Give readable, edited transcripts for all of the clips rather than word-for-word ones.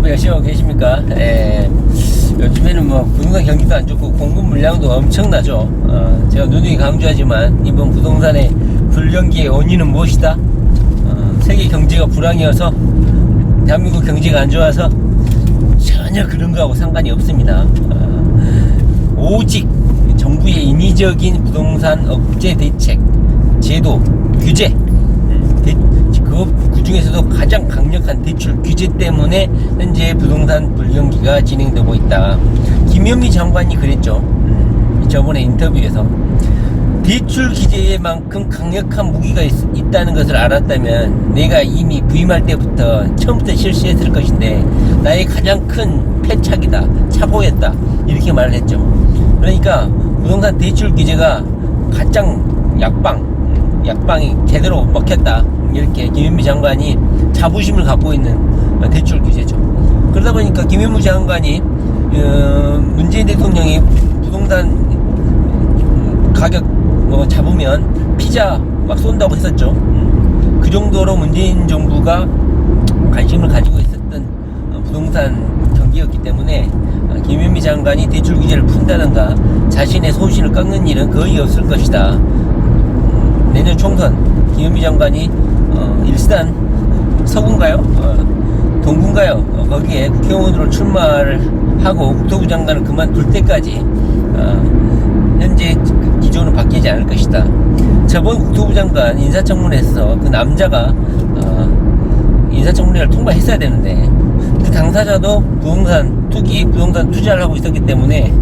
공부 열심히 하고 계십니까? 요즘에는 뭐 부동산 경기도 안 좋고 공급 물량도 엄청나죠. 제가 누누이 강조하지만 이번 부동산의 불경기의 원인은 무엇이다? 세계 경제가 불황이어서 대한민국 경제가 안 좋아서 전혀 그런 거하고 상관이 없습니다. 오직 정부의 인위적인 부동산 억제 대책, 제도, 규제, 그 중에서도 가장 강력한 대출 규제 때문에 현재 부동산 불경기가 진행되고 있다. 김현미 장관이 그랬죠. 저번에 인터뷰에서 대출 규제만큼 강력한 무기가 있다는 것을 알았다면 내가 이미 부임할 때부터 처음부터 실시했을 것인데 나의 가장 큰 패착이다, 착오였다, 이렇게 말을 했죠. 그러니까 부동산 대출 규제가 가장 약방이 제대로 먹혔다, 이렇게 김현미 장관이 자부심을 갖고 있는 대출 규제죠. 그러다 보니까 김현미 장관이 문재인 대통령이 부동산 가격 잡으면 피자 막 쏜다고 했었죠. 그 정도로 문재인 정부가 관심을 가지고 있었던 부동산 경기였기 때문에 김현미 장관이 대출 규제를 푼다든가 자신의 소신을 깎는 일은 거의 없을 것이다. 내년 총선 김현미 장관이 일산 서구인가요? 동구인가요? 거기에 국회의원으로 출마를 하고 국토부 장관을 그만둘 때까지 현재 기조는 바뀌지 않을 것이다. 저번 국토부 장관 인사청문회에서 그 남자가 인사청문회를 통과했어야 되는데 그 당사자도 부동산 투자를 하고 있었기 때문에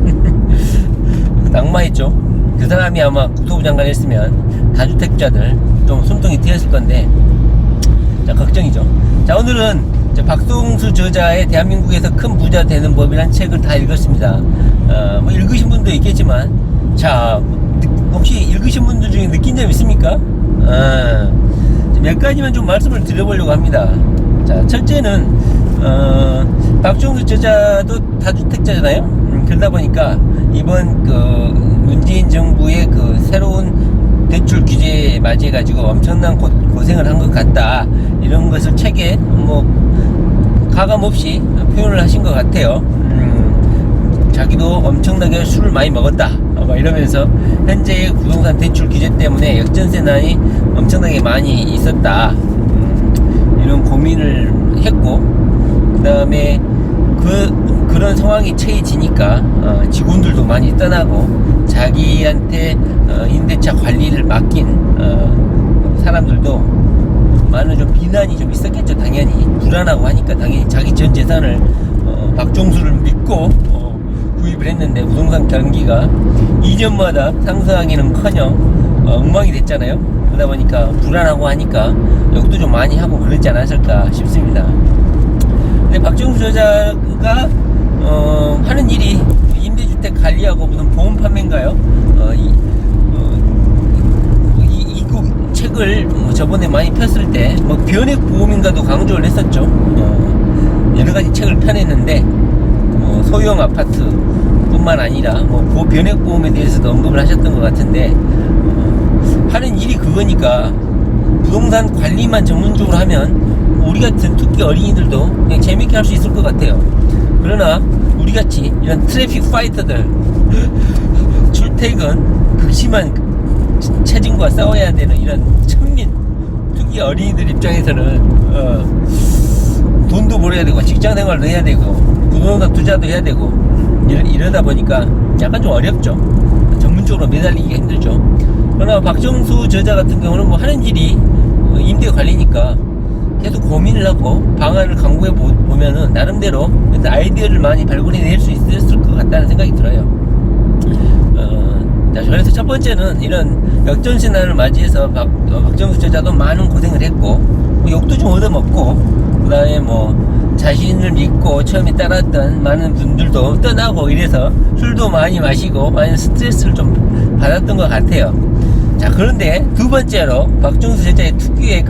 낙마했죠. 그 사람이 아마 국토부 장관 했으면 다주택자들 좀 숨통이 트였을 건데, 자, 걱정이죠. 자, 오늘은 박동수 저자의 대한민국에서 큰 부자 되는 법이란 책을 다 읽었습니다. 뭐 읽으신 분도 있겠지만, 자, 혹시 읽으신 분들 중에 느낀 점 있습니까? 몇 가지만 좀 말씀을 드려보려고 합니다. 자, 첫째는 박동수 저자도 다주택자잖아요. 그러다 보니까 이번 문재인 정부의 새로운 대출 규제에 맞이해가지고 엄청난 고생을 한 것 같다, 이런 것을 책에 가감없이 표현을 하신 것 같아요. 자기도 엄청나게 술을 많이 먹었다 이러면서 현재의 부동산 대출 규제 때문에 역전세난이 엄청나게 많이 있었다, 이런 고민을 했고, 그 다음에 그런 상황이 처해지니까 직원들도 많이 떠나고 자기한테 임대차 관리를 맡긴 사람들도 많은 좀 비난이 좀 있었겠죠. 당연히 불안하고 하니까 당연히 자기 전 재산을 박종수를 믿고 구입을 했는데 부동산 경기가 이전마다 상승하기는커녕 엉망이 됐잖아요. 그러다 보니까 불안하고 하니까 욕도 좀 많이 하고 그러지 않았을까 싶습니다. 근데 박종수 저자가 하는 일이 임대주택 관리하고 무슨 보험 판매인가요? 이 책을 저번에 많이 폈을 때 변액 보험인가도 강조를 했었죠. 여러 가지 책을 펴냈는데 소형 아파트 뿐만 아니라 변액 보험에 대해서도 언급을 하셨던 것 같은데, 하는 일이 그거니까 부동산 관리만 전문적으로 하면 우리 같은 특히 어린이들도 그냥 재밌게 할 수 있을 것 같아요. 그러나 우리같이 이런 트래픽 파이터들, 출퇴근 극심한 체증과 싸워야 되는 이런 천민, 특히 어린이들 입장에서는 돈도 벌어야 되고 직장 생활도 해야 되고 부동산 투자도 해야 되고 이러다 보니까 약간 좀 어렵죠. 전문적으로 매달리기가 힘들죠. 그러나 박정수 저자 같은 경우는 하는 일이 임대 관리니까 계속 고민을 하고 방안을 강구해 보면은 나름대로 아이디어를 많이 발굴해낼 수 있을 것 같다는 생각이 들어요. 자, 그래서 첫 번째는 이런 역전세난을 맞이해서 박정수 저자도 많은 고생을 했고 욕도 좀 얻어먹고, 그 다음에 자신을 믿고 처음에 따랐던 많은 분들도 떠나고 이래서 술도 많이 마시고 많은 스트레스를 좀 받았던 것 같아요. 자, 그런데 두 번째로 박정수 저자의 특유의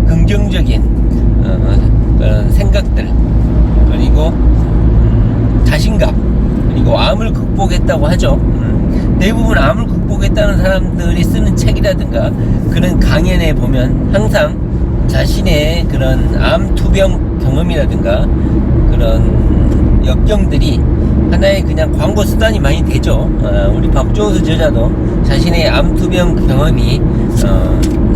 긍정적인 그런 생각들, 그리고 자신감, 그리고 암을 극복했다고 하죠. 대부분 암을 극복했다는 사람들이 쓰는 책이라든가 그런 강연에 보면 항상 자신의 그런 암 투병 경험이라든가 그런 역경들이 하나의 그냥 광고 수단이 많이 되죠. 우리 박종수 저자도 자신의 암투병 경험이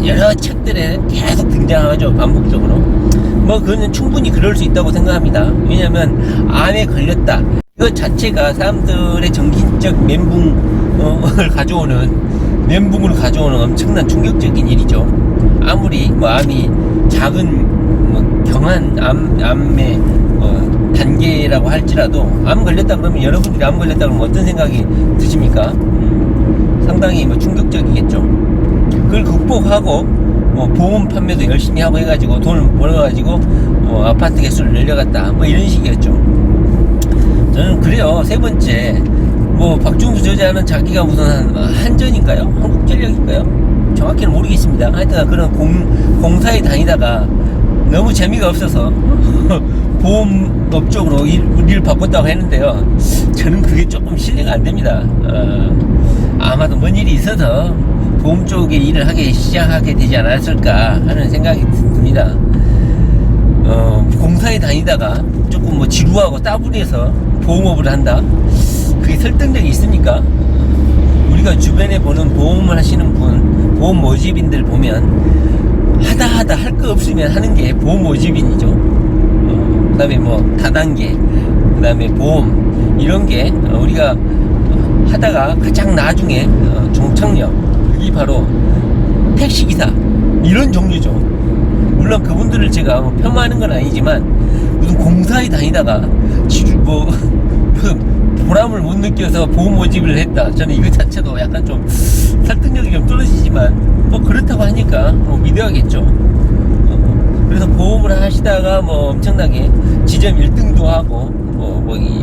여러 책들에 계속 등장하죠. 반복적으로. 뭐 그거는 충분히 그럴 수 있다고 생각합니다. 왜냐면 암에 걸렸다. 이것 자체가 사람들의 정신적 멘붕을 멘붕을 가져오는 엄청난 충격적인 일이죠. 아무리 뭐 암이 작은 뭐 경한 암의 단계라고 할지라도 암 걸렸다 그러면 여러분들이 암 걸렸다 그러면 어떤 생각이 드십니까? 상당히 뭐 충격적이겠죠. 그걸 극복하고 보험 판매도 열심히 하고 해가지고 돈을 벌어가지고 아파트 개수를 늘려갔다 뭐 이런 식이었죠. 저는 그래요. 세 번째 박종수 저자는 자기가 무슨 한전인가요? 한국전력인가요? 정확히는 모르겠습니다. 하여튼 그런 공사에 다니다가 너무 재미가 없어서 보험업 쪽으로 일을 바꿨다고 했는데요. 저는 그게 조금 신뢰가 안 됩니다. 아마도 뭔 일이 있어서 보험 쪽에 일을 시작하게 되지 않았을까 하는 생각이 듭니다. 공사에 다니다가 조금 지루하고 따분해서 보험업을 한다? 그게 설득력이 있습니까? 우리가 주변에 보는 보험을 하시는 분, 보험 모집인들 보면 하다 할 거 없으면 하는 게 보험 모집인이죠. 그 다음에 다단계, 그 다음에 보험, 이런 게 우리가 하다가 가장 나중에 종착역, 그게 바로 택시기사, 이런 종류죠. 물론 그분들을 제가 폄하하는 건 아니지만 무슨 공사에 다니다가 보람을 못 느껴서 보험 모집을 했다. 저는 이거 자체도 약간 좀 설득력이 좀 떨어지지만 그렇다고 하니까 믿어야겠죠. 그래서 보험을 하시다가 엄청나게 지점 1등도 하고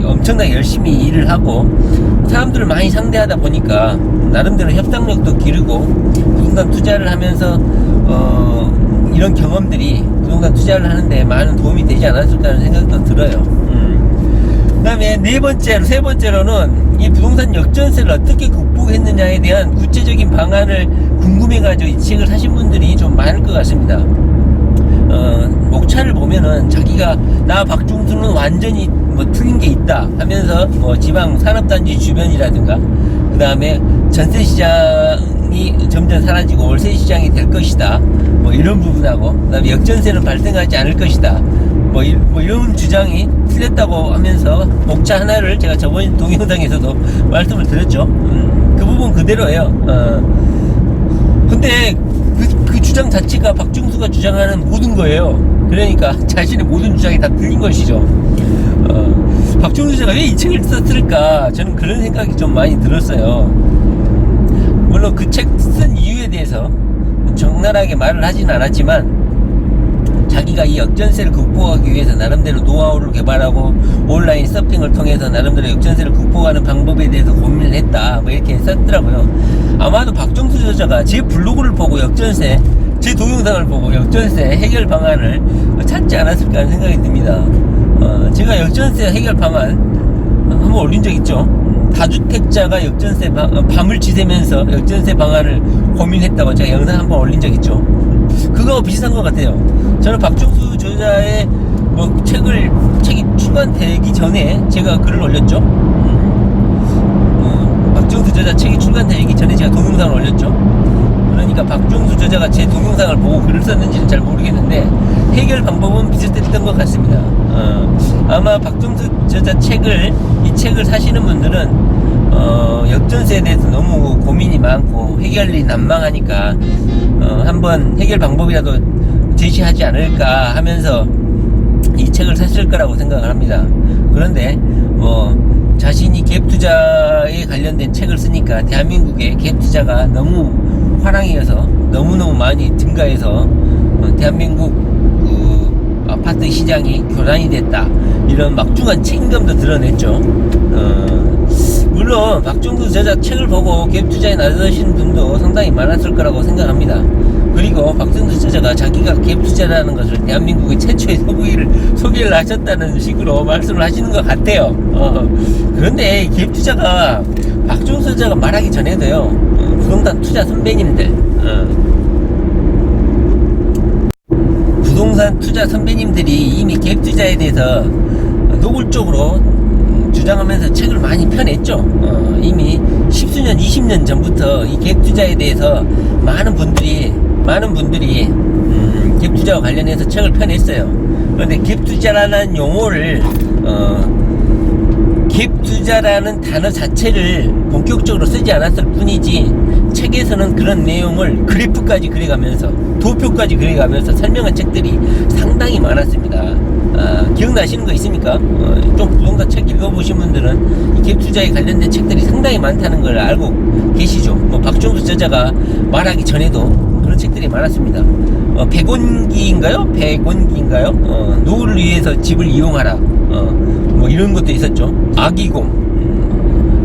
엄청나게 열심히 일을 하고 사람들을 많이 상대하다 보니까 나름대로 협상력도 기르고 부동산 투자를 하면서 이런 경험들이 부동산 투자를 하는데 많은 도움이 되지 않았을까 하는 생각도 들어요. 그 다음에 세 번째로는 이 부동산 역전세를 어떻게 극복했느냐에 대한 구체적인 방안을 궁금해가지고 이 책을 사신 분들이 좀 많을 것 같습니다. 목차를 보면은 자기가 나 박종수는 완전히 틀린 게 있다 하면서 지방 산업단지 주변이라든가 그 다음에 전세시장이 점점 사라지고 월세시장이 될 것이다 이런 부분하고 그 다음에 역전세는 발생하지 않을 것이다 이런 주장이 틀렸다고 하면서 목차 하나를 제가 저번 동영상에서도 말씀을 드렸죠. 그 부분 그대로예요. 근데 그 주장 자체가 박종수가 주장하는 모든 거예요. 그러니까 자신의 모든 주장이 다 틀린 것이죠. 박종수가 왜 이 책을 썼을까? 저는 그런 생각이 좀 많이 들었어요. 물론 그 책 쓴 이유에 대해서 적나라하게 말을 하진 않았지만 자기가 이 역전세를 극복하기 위해서 나름대로 노하우를 개발하고 온라인 서핑을 통해서 나름대로 역전세를 극복하는 방법에 대해서 고민을 했다 이렇게 썼더라고요. 아마도 박종수 저자가 제 블로그를 보고 제 동영상을 보고 역전세 해결 방안을 찾지 않았을까 하는 생각이 듭니다. 제가 역전세 해결 방안 한번 올린 적 있죠. 다주택자가 역전세 밤을 지새면서 역전세 방안을 고민했다고 제가 영상 한번 올린 적 있죠. 그거 비슷한 것 같아요. 저는 박종수 저자의 책이 출간되기 전에 제가 글을 올렸죠. 박종수 저자 책이 출간되기 전에 제가 동영상을 올렸죠. 그러니까 박종수 저자가 제 동영상을 보고 글을 썼는지는 잘 모르겠는데 해결 방법은 비슷했던 것 같습니다. 아마 박종수 저자 이 책을 사시는 분들은 역전세에 대해서 너무 고민이 많고 해결이 난망하니까 한번 해결 방법이라도 제시하지 않을까 하면서 이 책을 샀을 거라고 생각을 합니다. 그런데 자신이 갭투자에 관련된 책을 쓰니까 대한민국의 갭투자가 너무 화랑이어서 너무너무 많이 증가해서 대한민국 아파트 시장이 교란이 됐다 이런 막중한 책임감도 드러냈죠. 물론 박종수 저자 책을 보고 갭투자에 나서신 분도 상당히 많았을 거라고 생각합니다. 그리고 박종수 저자가 자기가 갭투자라는 것을 대한민국의 최초의 소개를 하셨다는 식으로 말씀을 하시는 것 같아요. 그런데 갭투자가 박종수 저자가 말하기 전에도요 부동산 투자 선배님들 부동산 투자 선배님들이 이미 갭투자에 대해서 노골적으로 주장하면서 책을 많이 펴냈죠. 이미 10수년, 20년 전부터 이 갭 투자에 대해서 많은 분들이 갭 투자와 관련해서 책을 펴냈어요. 그런데 갭 투자라는 용어를 갭 투자라는 단어 자체를 본격적으로 쓰지 않았을 뿐이지 책에서는 그런 내용을 그래프까지 그려가면서 도표까지 그려가면서 설명한 책들이 상당히 많았습니다. 기억나시는 거 있습니까? 좀 부동산 책 읽어보신 분들은 이 갭 투자에 관련된 책들이 상당히 많다는 걸 알고 계시죠? 뭐 박종수 저자가 말하기 전에도 그런 책들이 많았습니다. 백원기인가요? 노후를 위해서 집을 이용하라. 뭐 이런 것도 있었죠.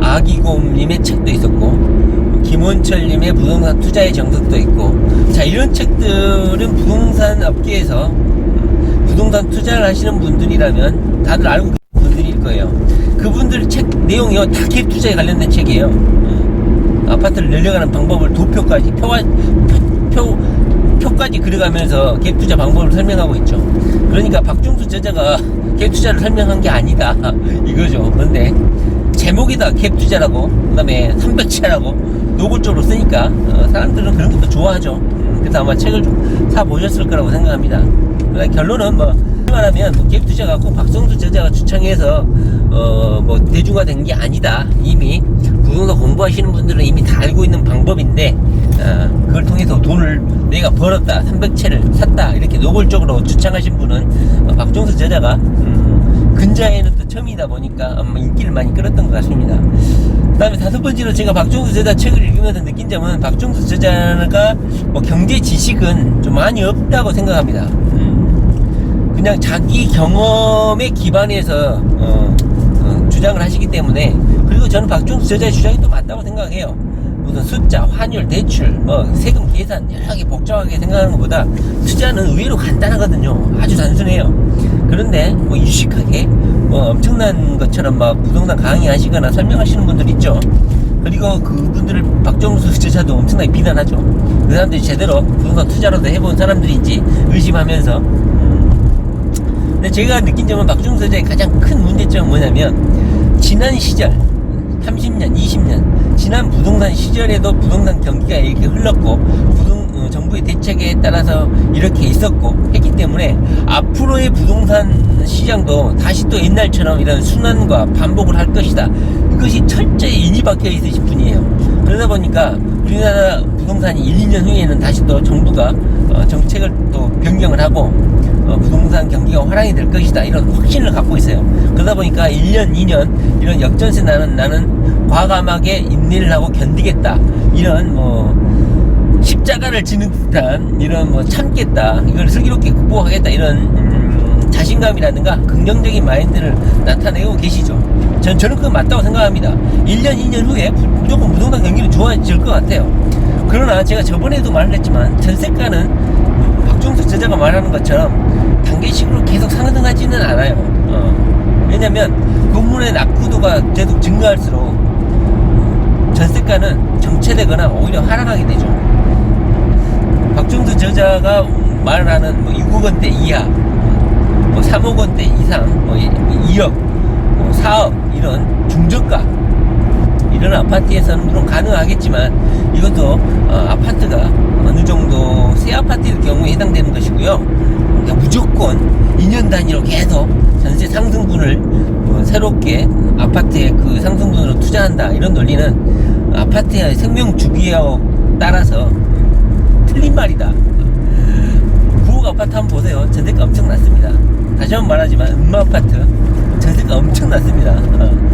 아기곰님의 책도 있었고, 김원철님의 부동산 투자의 정석도 있고, 자, 이런 책들은 부동산 업계에서 부동산 투자를 하시는 분들이라면 다들 알고 계신 분들일 거예요. 그분들 책 내용이요, 다 갭 투자에 관련된 책이에요. 아파트를 늘려가는 방법을 도표까지 표까지 그려가면서 갭 투자 방법을 설명하고 있죠. 그러니까 박종수 저자가 갭 투자를 설명한 게 아니다 이거죠. 그런데 제목이다 갭 투자라고, 그 다음에 300채라고 노골적으로 쓰니까 사람들은 그런 것도 좋아하죠. 그래서 아마 책을 좀 사보셨을 거라고 생각합니다. 결론은 말하면 갭 투자가 꼭 박종수 저자가 주창해서 뭐 대중화된 게 아니다. 이미 부동산 공부하시는 분들은 이미 다 알고 있는 방법인데, 그걸 통해서 돈을 내가 벌었다, 300채를 샀다, 이렇게 노골적으로 주창하신 분은 박종수 저자가 근자에는 또 처음이다 보니까 아마 인기를 많이 끌었던 것 같습니다. 그 다음에 다섯 번째로 제가 박종수 저자 책을 읽으면서 느낀 점은, 박종수 저자가 뭐 경제 지식은 좀 많이 없다고 생각합니다. 그냥 자기 경험에 기반해서 주장을 하시기 때문에, 그리고 저는 박종수 저자의 주장이 또 맞다고 생각해요. 무슨 숫자, 환율, 대출, 뭐 세금 계산 여러 개 복잡하게 생각하는 것보다 투자는 의외로 간단하거든요. 아주 단순해요. 그런데 뭐 유식하게 뭐 엄청난 것처럼 막 부동산 강의하시거나 설명하시는 분들 있죠. 그리고 그분들을 박종수 저자도 엄청나게 비난하죠. 그 사람들이 제대로 부동산 투자라도 해본 사람들인지 의심하면서. 근데 제가 느낀 점은 박종수 저자의 가장 큰 문제점은 뭐냐면, 지난 시절 30년, 20년 지난 부동산 시절에도 부동산 경기가 이렇게 흘렀고, 정부의 대책에 따라서 이렇게 있었고 했기 때문에 앞으로의 부동산 시장도 다시 또 옛날처럼 이런 순환과 반복을 할 것이다. 이것이 철저히 인이 박혀 있으신 분이에요. 그러다 보니까 우리나라 부동산이 1, 2년 후에는 다시 또 정부가 정책을 또 변경을 하고 부동산 경기가 화랑이 될 것이다, 이런 확신을 갖고 있어요. 그러다 보니까 1년, 2년 이런 역전세 나는 과감하게 인내를 하고 견디겠다, 이런 십자가를 지는 듯한 이런 참겠다, 이걸 슬기롭게 극복하겠다, 이런 자신감이라든가 긍정적인 마인드를 나타내고 계시죠. 저는 그거 맞다고 생각합니다. 1년, 2년 후에 무조건 부동산 경기는 좋아질 것 같아요. 그러나 제가 저번에도 말을 했지만, 전세가는 박종수 저자가 말하는 것처럼 단계식으로 계속 상승하지는 않아요. 왜냐면 건물의 낙후도가 계속 증가할수록 전세가는 정체되거나 오히려 하락하게 되죠. 박종수 저자가 말하는 6억 원대 이하, 3억 원대 이상, 2억, 4억 이런 중저가 이런 아파트에서는 물론 가능하겠지만, 이것도 아파트가 어느 정도 새 아파트일 경우에 해당되는 것이고요. 그러니까 무조건 2년 단위로 계속 전세 상승분을 새롭게 아파트의 그 상승분으로 투자한다, 이런 논리는 아파트의 생명 주기에 따라서 틀린 말이다. 9억 아파트 한번 보세요. 전세가 엄청 낮습니다. 다시 한번 말하지만 음마 아파트 전세가 엄청 낮습니다.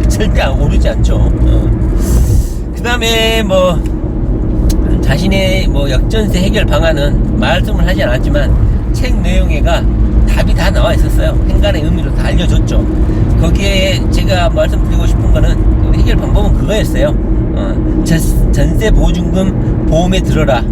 절대 오르지 않죠. 그 다음에 자신의 역전세 해결 방안은 말씀을 하지 않았지만 책 내용에가 답이 다 나와 있었어요. 행간의 의미로 다 알려줬죠. 거기에 제가 말씀드리고 싶은 거는 해결 방법은 그거였어요. 전세 보증금 보험에 들어라.